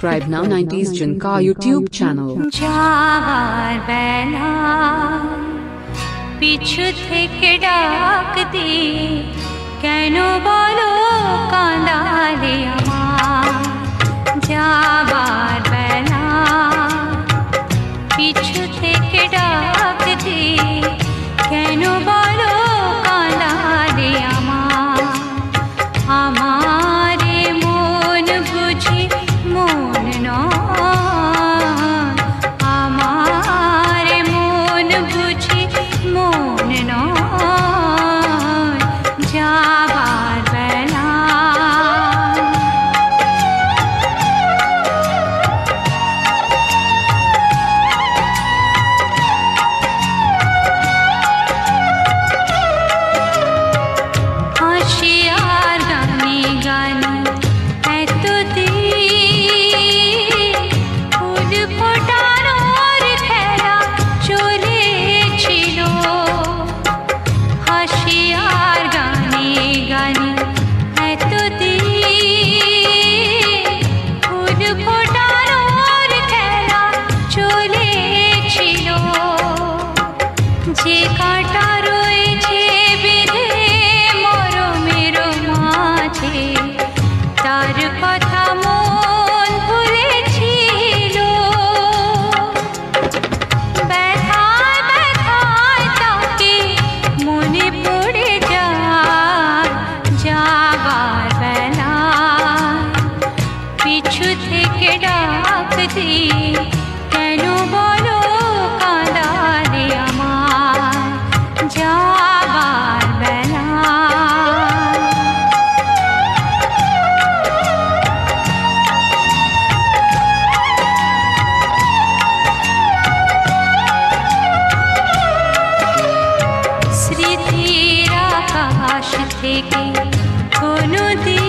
Subscribe now 90s Junka YouTube channel. যাবার বেলা পিছু থেকে ডাক দিয়ে কেন বলো কাঁদালে আমার যাবার বেলা পিছু থেকে ডাক দিয়ে কেন বলো কাঁদালে আমার আমারে মন বুঝি মন নয় আমারে মন বুঝি মন নয় যাবার বেলা হাসি আর গানে গানে এতদিন ফুল ফোটানোর খেলা চলেছিল হাসি আর গানে গানে এতদিন ফুল ফোটানোর খেলা চলেছিল যে কাঁটা রয়েছে বেঁধে মরমের মাঝে তার কথা মন ভুলেছিল ব্যথায় ব্যথায় তাকে মনে পড়ে যায় যাবার বেলা পিছু থেকে ডাক দিয়ে কেন বলো কাঁদালে আমার যাবার বেলা স্মৃতির আকাশ থেকে কোনো দিন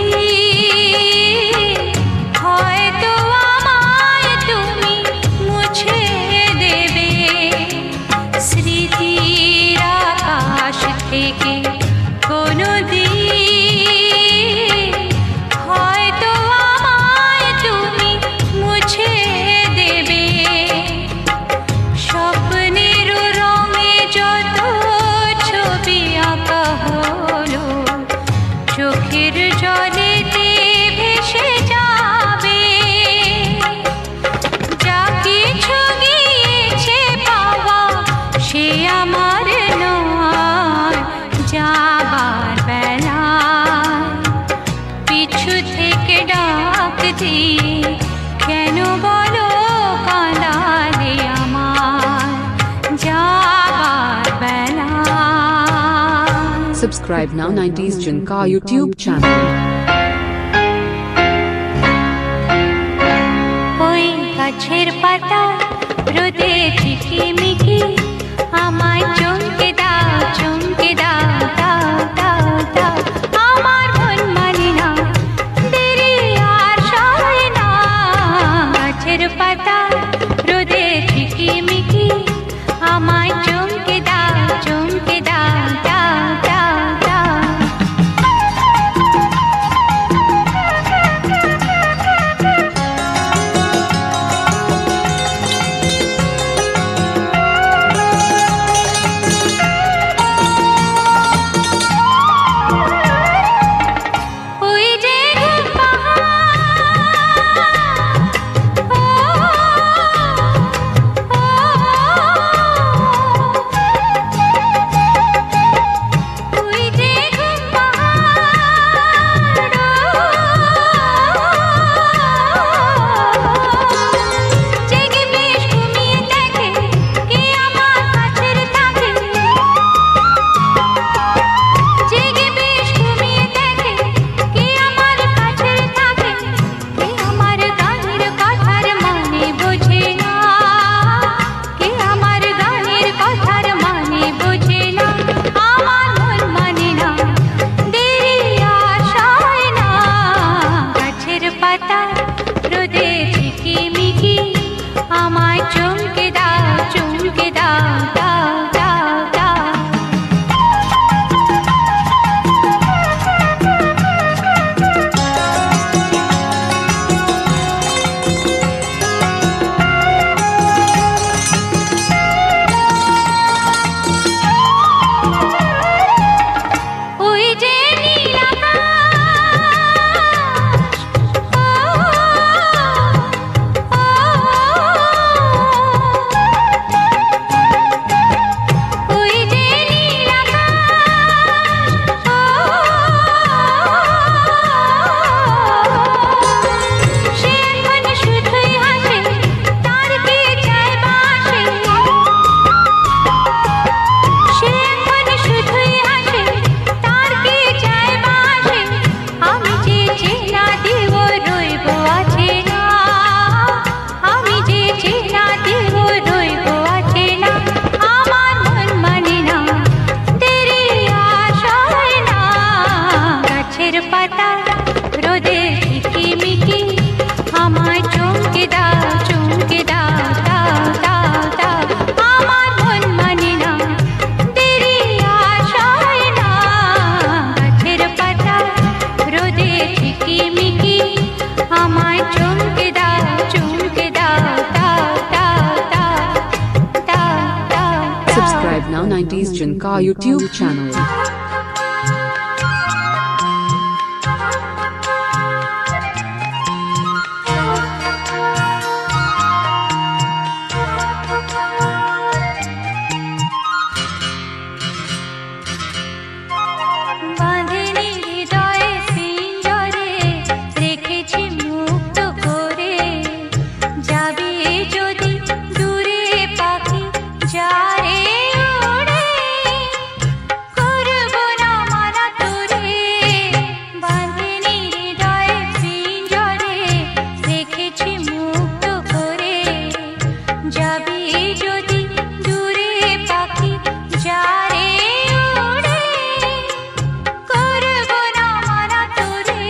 হয়তো আমায় তুমি মুছে দেবে স্মৃতির আকাশ থেকে কোনো দিন হয়তো আমায় তুমি মুছে দেবে স্বপ্নের রঙে যত ছবি আঁকা হলো চোখের জলেতে ভেসে যাবে যা কিছু গিয়েছে পাওয়া সে আমার নয় যাবার বেলা পিছু থেকে ডাক দিয়ে কেন বলো কাঁদালে আমার যাবার বেলা Subscribe now 90s Junka YouTube channel. ওই গাছের পাতা রোদে ঝিকিমিকি আমায় চমকে দাও দাও দাও দাও আমার মন মানে না দেরি আর সয় না গাছের পাতা রোদে ঝিকিমিকি আমায় চমকে দাও দাও দাও দাও দাও Subscribe now 90s Junka YouTube channel. বাঁধেনি হৃদয়ে পিঞ্জরে রেখেছি মুক্ত করে যাবি যদি দূরে পাখি যারে ওড়ে করব না মানা তোরে বাঁধেনি হৃদয়ে পিঞ্জরে রেখেছি মুক্ত করে যাবি যদি দূরে পাখি যারে ওড়ে করব না মানা তোরে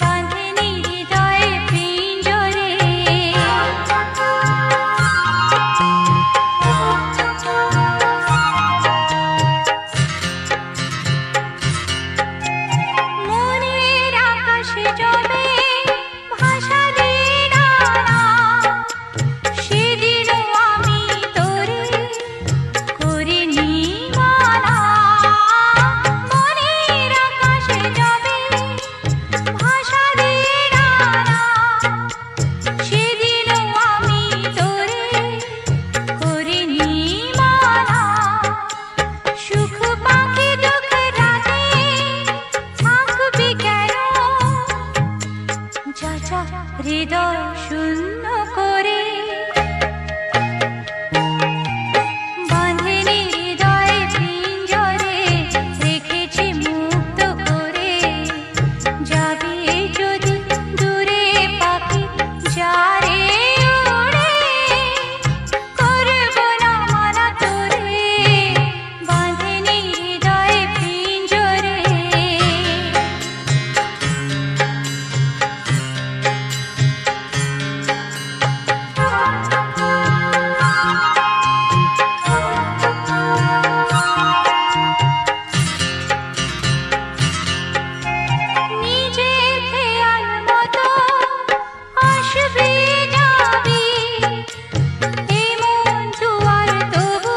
বাঁধেনি হৃদয়ে পিঞ্জরে মনের আকাশে জমে ভাষা দিয়ে ডানা সেদিনও আমি তোরে করিনি মানা মনের আকাশে জমে ভাষা দিয়ে ডানা সেদিনও আমি তোরে করিনি মানা সুখ পাখি দুঃখ রাতে থাকবি কেন যা যা হৃদয় শূন্য করে বাঁধেনি হৃদয়ে পিঞ্জরে রেখেছি মুক্ত করে যাবি যদি দূরে পাখি যারে ওড়ে করব না মানা তোরে বাঁধেনি হৃদয়ে পিঞ্জরে নিজে খেয়াল মতো আসবি যাবি এমন দুয়ার তবু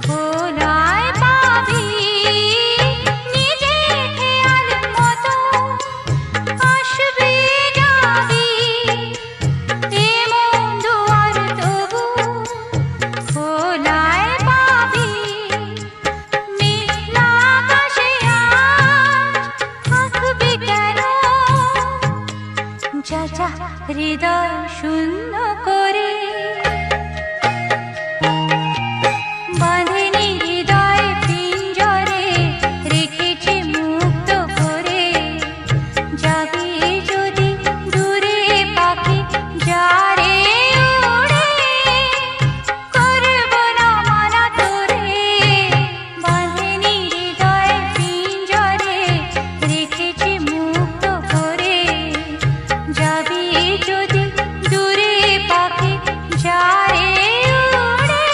খোলায় পাবি নিজে খেয়াল মতো আসবি যাবি এমন দুয়ার তবু খোলায় পাবি মেঘলা আকাশে আজ থাকবি কেন যা যা হৃদয় শূন্য করে বাঁধেনি হৃদয়ে পিঞ্জরে রেখেছি মুক্ত করে যাবি যদি দূরে পাখি যারে ওড়ে করব না মানা তোরে বাঁধেনি হৃদয়ে পিঞ্জরে রেখেছি মুক্ত করে যাবি যদি দূরে পাখি যারে ওড়ে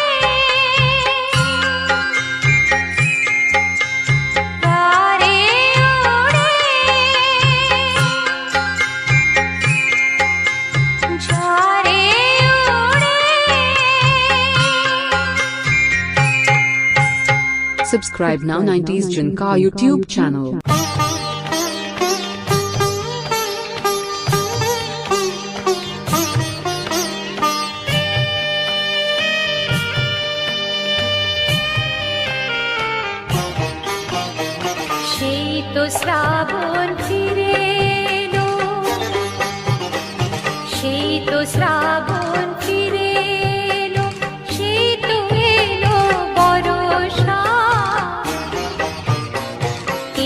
যারে ওড়ে যারে ওড়ে Subscribe now 90s Junka YouTube channel. সেই তো শ্রাবণ ফিরে এলো সেই তো শ্রাবণ ফিরে এলো সেই তো এলো বর্ষা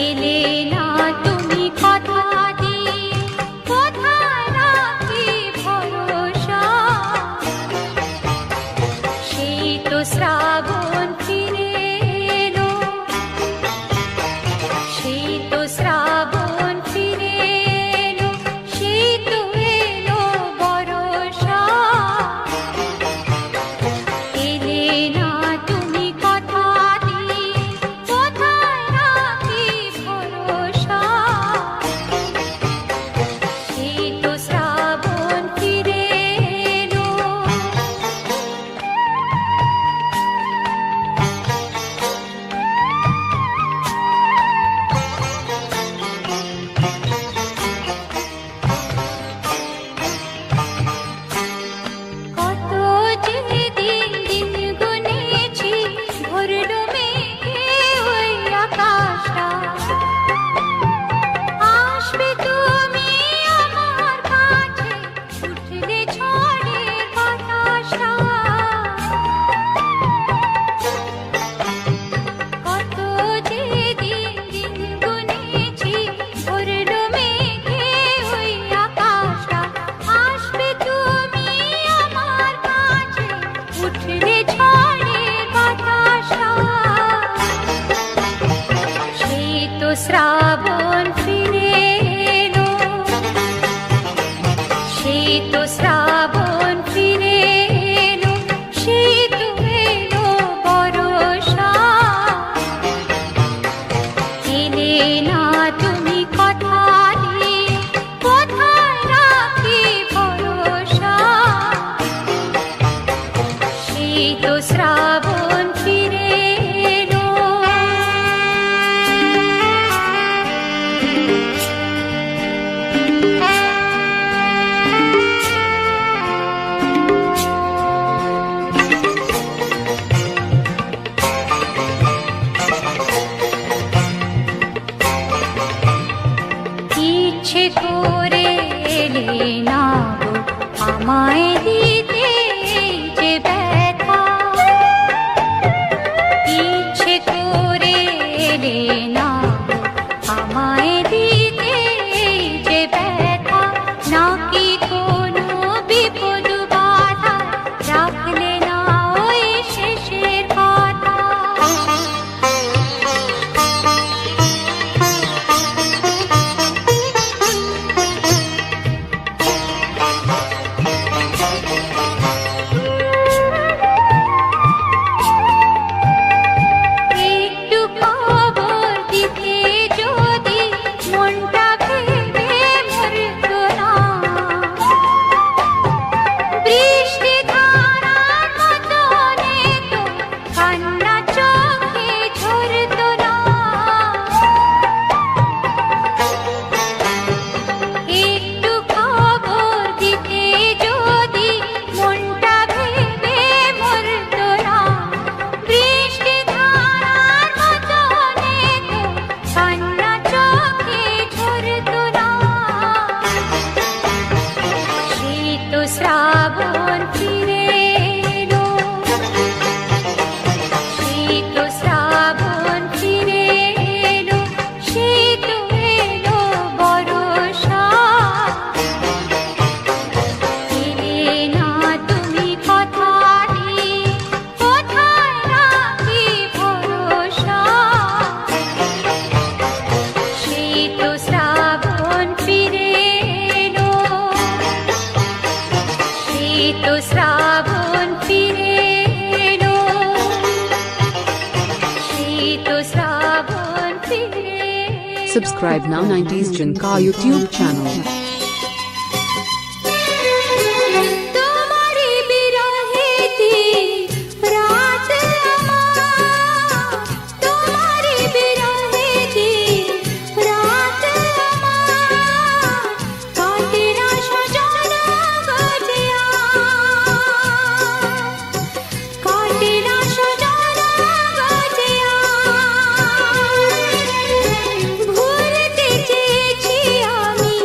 এলে না তুমি কথা দিয়ে কোথায় রাখি ভরসা সেই তো শ্রাবণ ফিরে এলো সেই তো শ্রাবণ ফিরে এলো সেই তো এলো বর্ষা এলে না তুমি কথা দিয়ে কোথায় রাখি ভরসা সেই তো শ্রাবণ ফিরে এলো শ্রাবণ ফিরে এলো, শীত শ্রাবণ ফিরে এলো, শীত এলো বরষা। এলে না তুমি কথা দিয়ে, কোথায় রাখি ভরসা। শীত শ্রাবণ ফিরে এলো। ইচ্ছে করে এলে না গো আমায় দিতে যে ব্যথা। ইচ্ছে করে এলে না গো আমায় দিতে যে ব্যথা। নাকি কোনো বিপদ বাধা রাখলে না ওই শেষের কথা। একটু খবর দিতে যদি মনটা ভেবে মরতো না। বৃষ্টি ধারার মতনে তো কান্না চোখে ঝরতো না। একটু খবর দিতে যদি মনটা ভেবে মরতো না। বৃষ্টি ধারার মতনে তো কান্না চোখে ঝরতো না। শীত শ্রাবণ ফিরে এলো, শীত শ্রাবণ ফিরে এলো, শীত এলো বরষা। এলে না তুমি কথা দিয়ে, কোথায় রাখি ভরসা। শীত শ্রাবণ ফিরে এলো, শীত শ্রাবণ ফিরে এলো, শীত শ্রাবণ ফিরে এলো। Subscribe now 90s Junka YouTube channel. তোমারি বিরহেতে রাত আমার, তোমারি বিরহেতে রাত আমার। কাটে না সজনা গজিয়া, কাটে না সজনা গজিয়া। ভুলতে চেয়েছি আমি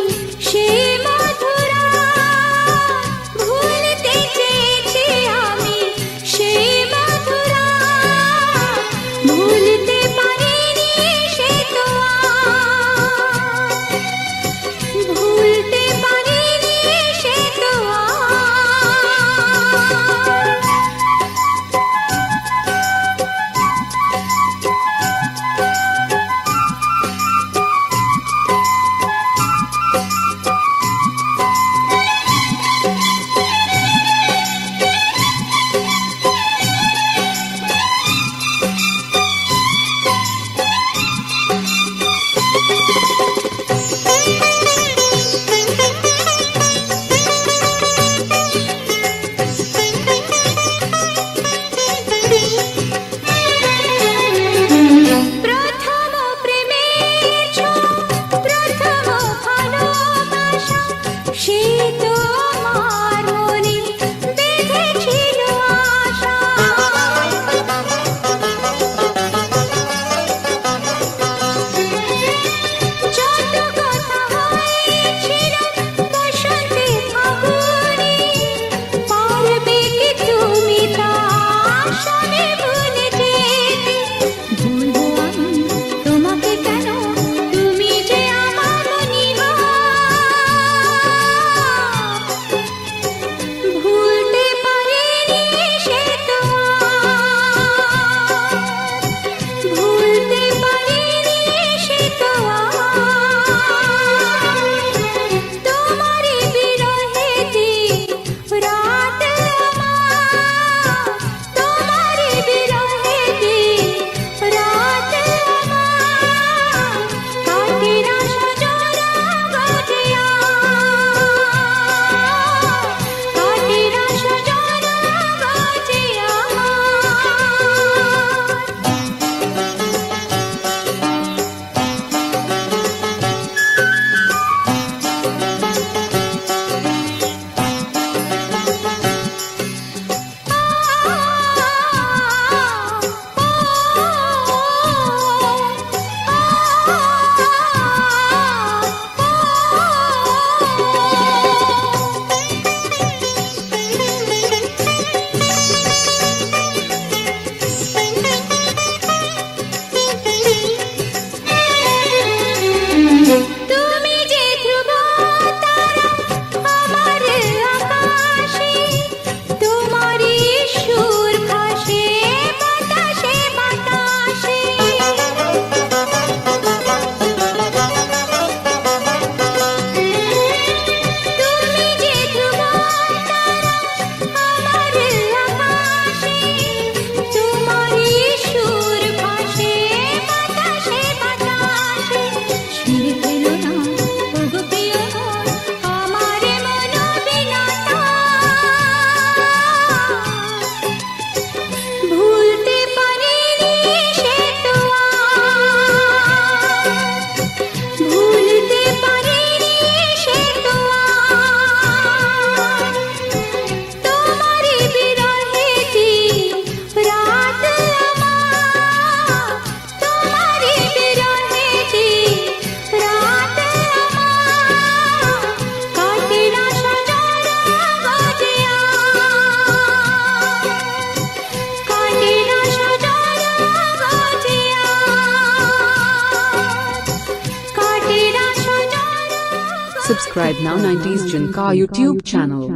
Subscribe now 90s Junka YouTube channel.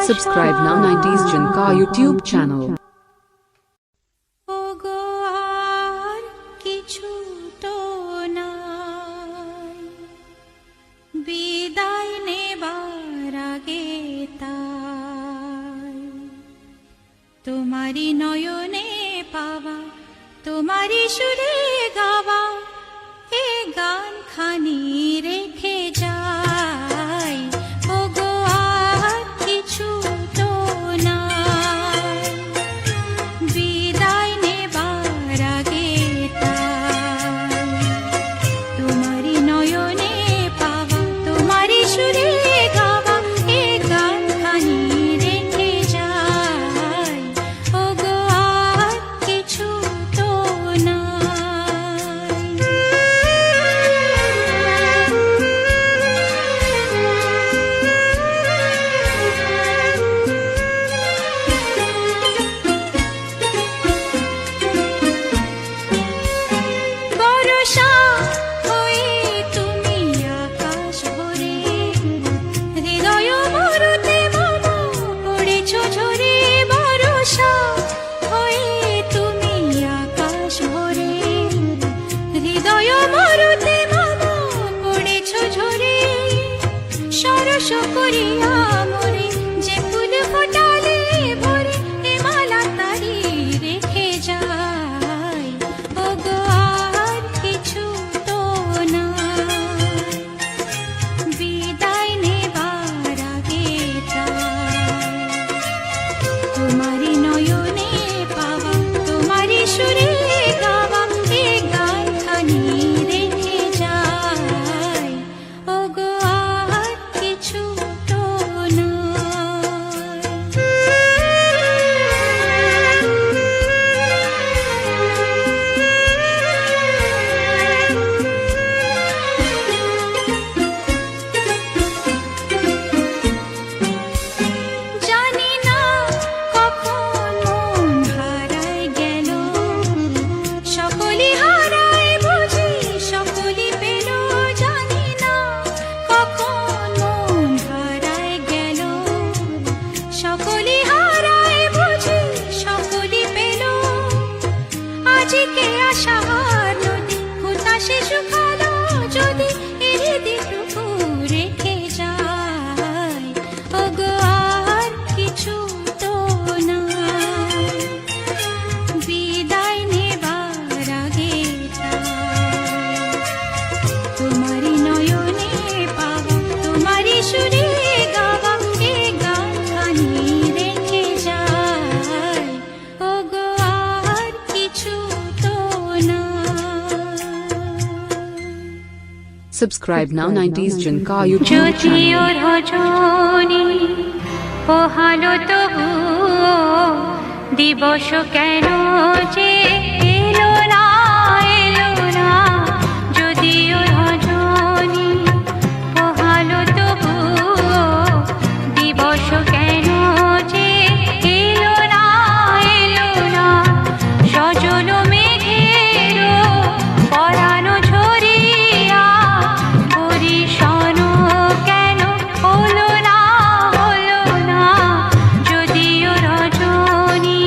Subscribe now 90s Junka YouTube channel. ওগো আর কিছু তো নাই, বিদায় নেবার আগে তাই তোমারি নয়নে পাওয়া, তোমারি সুরে গাওয়া, এ গান খানি রেখে যাই। ও গো আর কিছু তো নাই, বিদায় নেবার আগে তাই। তোমারি নয়নে পাওয়া, তোমারি সুরে গাওয়া, এ গান খানি রেখে যাই। ও গো আর কিছু তো বরষা হয়ে তুমি আকাশ ভরে, হৃদয় মরুতে মামা পড়েছ ঝরে। বরষা হয়ে তুমি আকাশ ভরে, হৃদয় মরুতে মামা পড়েছ ঝরে। সরস করিয়া মরে যে ফুল ফোটালে ভরে, এ মালা তারি রেখে যাই। ও গো আর কিছু তো নাই, বিদায় নেবার আগে তাই। তোমারি নয়নে পাওয়া, তোমারি সুরে গাওয়া, এ গান খানি রেখে যাই। ও গো আর কিছু তো জানি না কখন মন হারায় গেল, সকলি হারায় বুঝি সকলি পেল। জানি না কখন মন হারায় গেল, সকলি হারায় বুঝি সকলি পেল। আজকে আশার নদী হুতাশে শুকালো যদি, এর দিকটুকু রেখে যাই। ও গো আর কিছু তো নাই, বিদায় নেবার আগে তাই। তোমারি নয়নে পাওয়া, তোমারি সুরে গাওয়া, এ গান খানি রেখে যাই। ও গো আর কিছু তো নাই। Subscribe now 90s Junka YouTube যদিও channel. রজনী পোহালো তবু, দিবস কেন যে এলো না, এলো না। যদিও রজনী পোহালো তবু, দিবস কেন যে এলো না, এলো না। সজল মেঘেরও পরানো ঝরিয়া, বরিশন কেন হলো না, হলো না। যদিও রজনী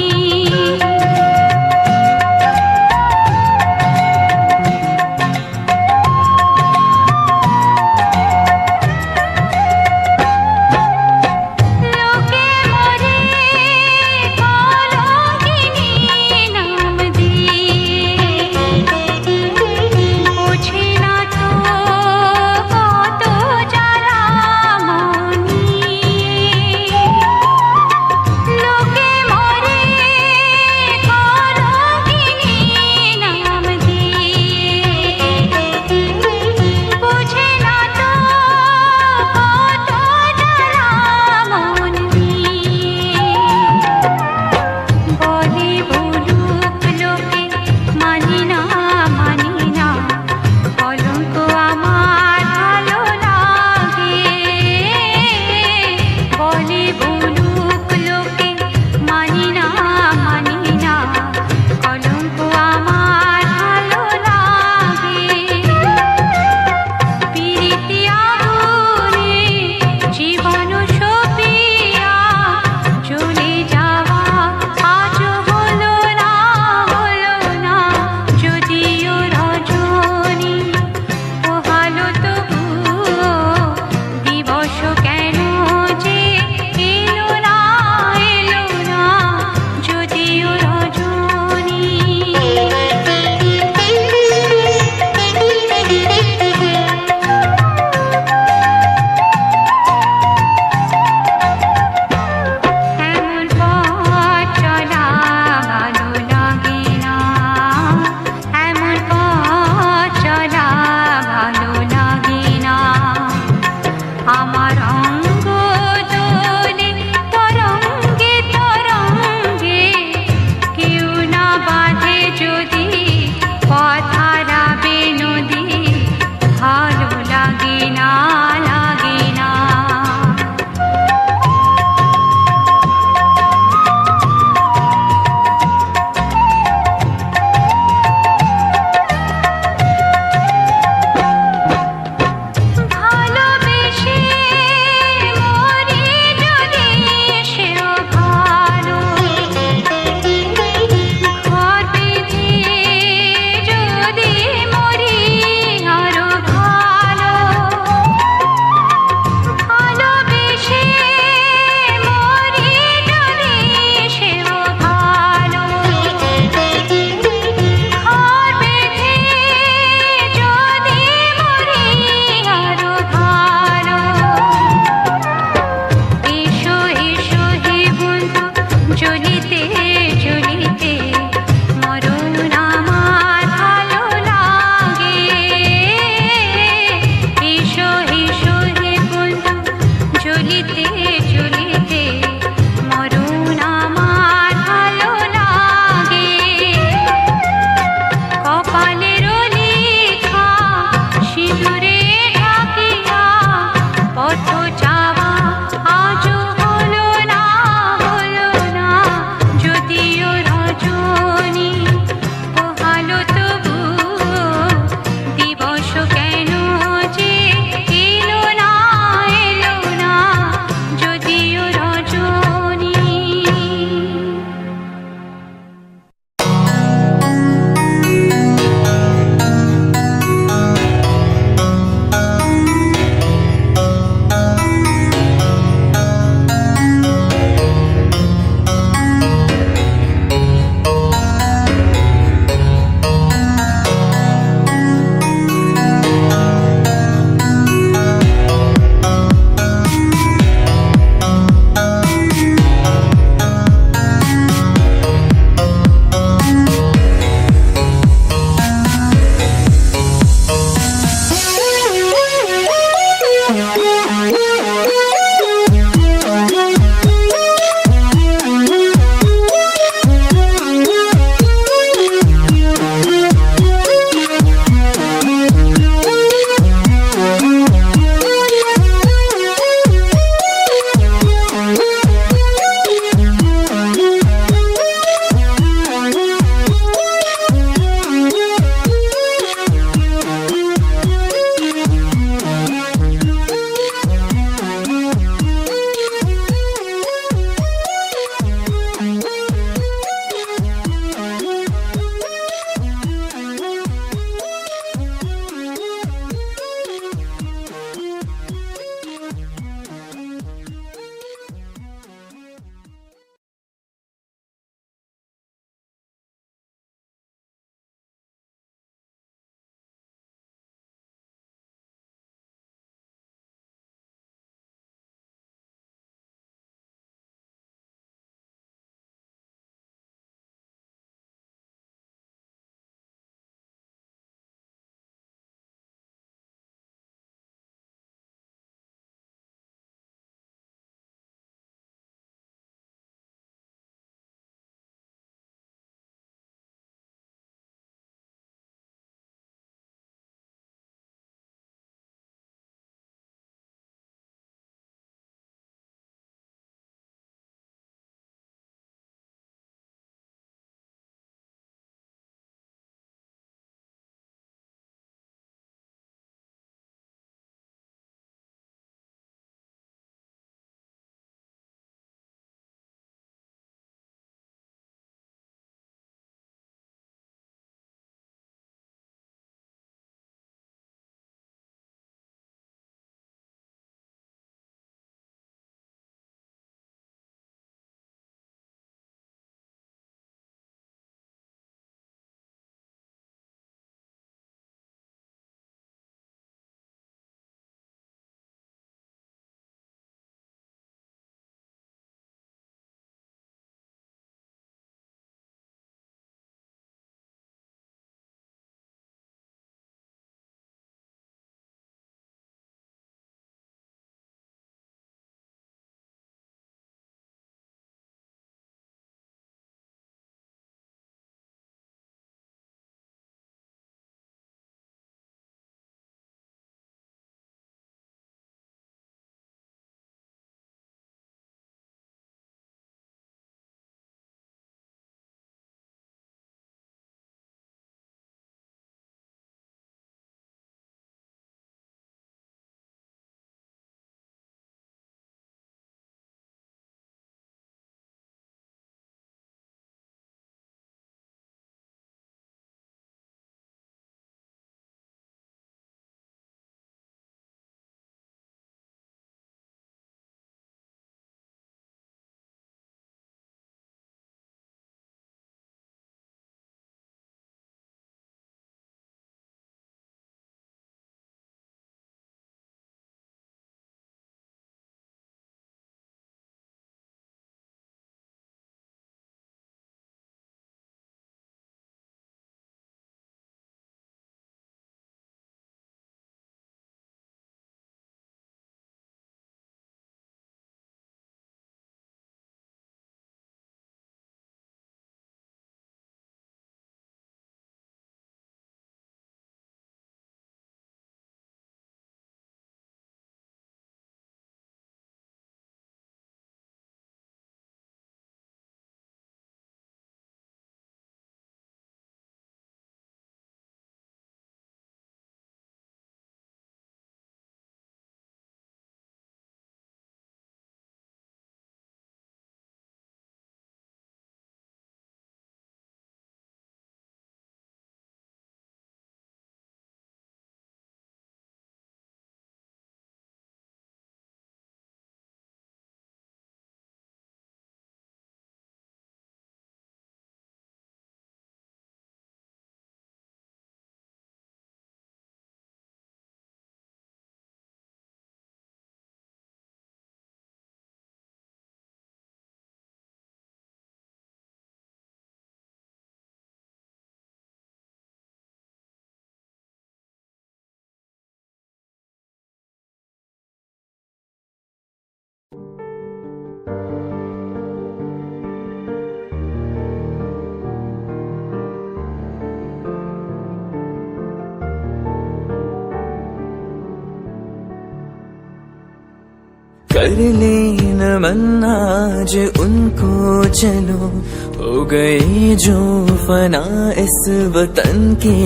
कर ले नमन आज उनको चलो, हो गए जो फना इस वतन के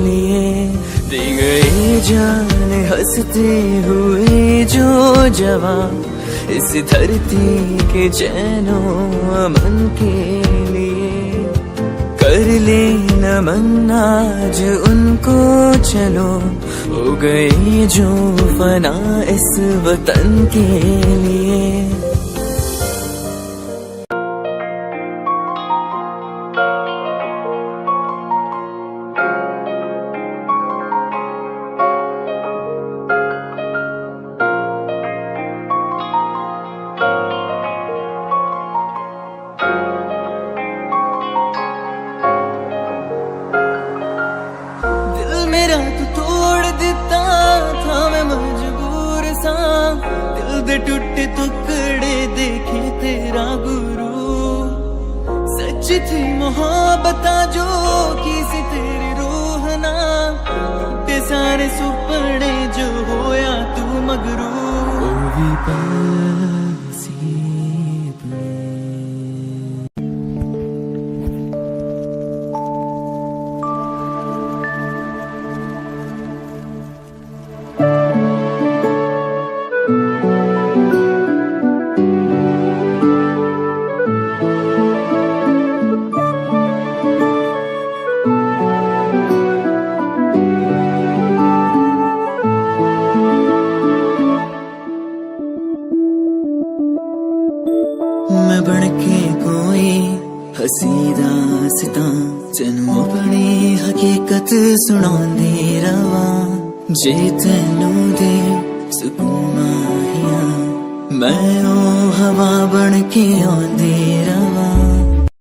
लिए, दी गई जान हंसते हुए जो जवान इस धरती के चैनो अमन के लिए। कर ले नमन आज उनको चलो, हो गए जो फना इस वतन के लिए। मेरा तू तोड़ दिता था, मैं मजबूर सा, दिल दे टुटे टुकड़े देखे तेरा गुरु। सच थी मोहब्बत जो की सी तेरी रूह ना, टूटे सारे सुपने जो होया तू मगरू। ओ भी पासी मैं बनके कोई हसी दास्तां तेनू अपनी हकीकत सुनांदी रवां, जे तेनू दे सुकून आहियां मैं ओ हवा बनके आंदी रवां।